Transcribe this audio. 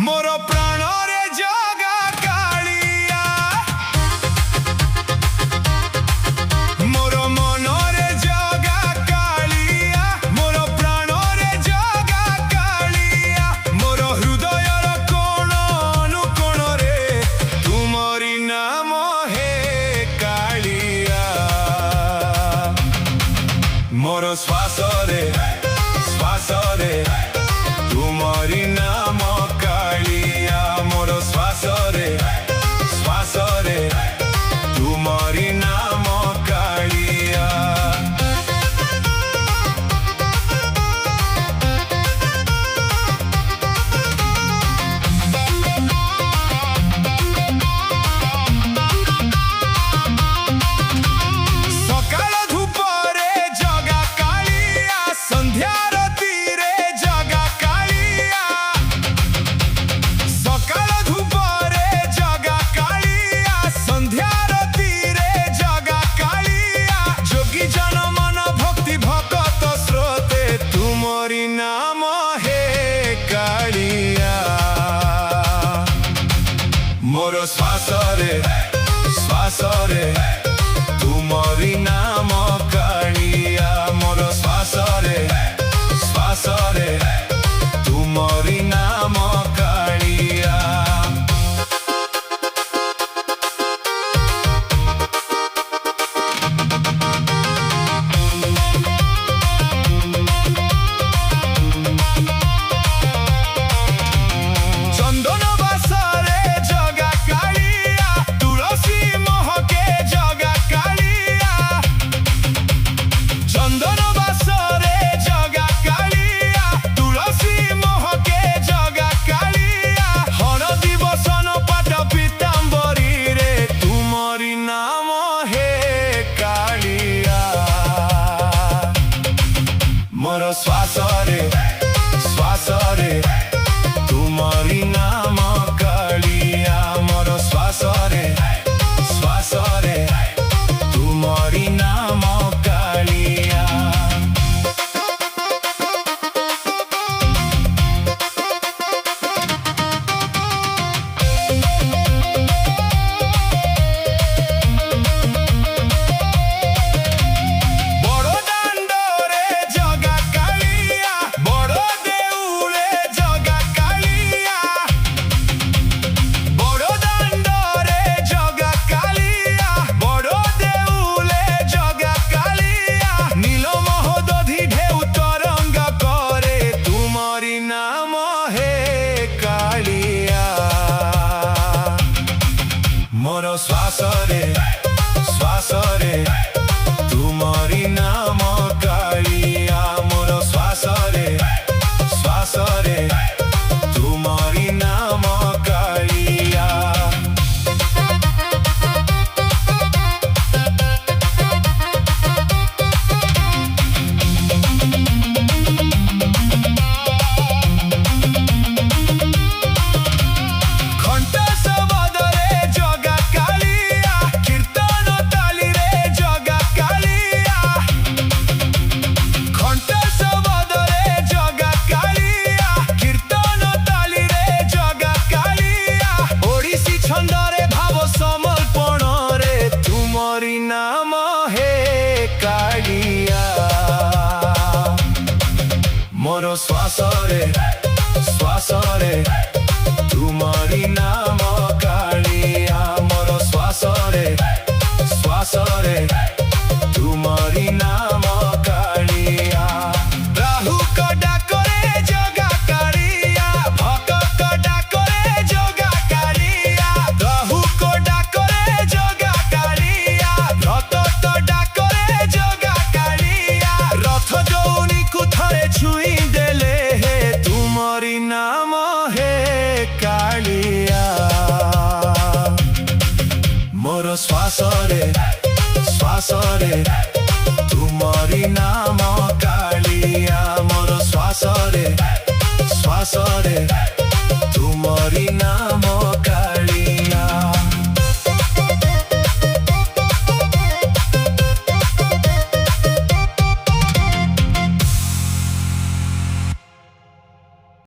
मोर प्राण रे जगा कालिया मोर मन रे जगा कालिया मोर प्राण रे जगा कालिया मोर हृदय कोण अनुकोण रे तुमरी नाम हे कालिया मोर श्वास रे तुमरी नाम कालिया मोर श्वास रे तुमरी नाम कालिया सकाळ धूपरे जगा कालिया संध्या नाम हे कालिया मोर श्वास रे तुमरी नाम कालिया मोर श्वास रे तुमरी नाम कालिया मोर श्वास रे तुमरी नाम कालिया मोर श्वास रे तुमरी नाम कालिया नाम हे कालिया मोर श्वास रे तुमरी नाम कालिया मोर श्वास रे तुमरी नाम कालिया नाम हे कालिया मोर श्वास रे तुमरी नाम कालिया मोर श्वास रे तुमरी नाम कालिया राहु को डाकरे जगा कालिया भक्त डाकरे जगा कालिया राहु को डाकरे जगा कालिया रथ जौनी को थरे छुई देले हे तुमरी नाम हे ଶ୍ୱାସରେ ଶ୍ୱାସରେ ତୁମରି ନାମ କାଳିଆ ମୋର ଶ୍ୱାସରେ ଶ୍ୱାସରେ ତୁମରି ନାମ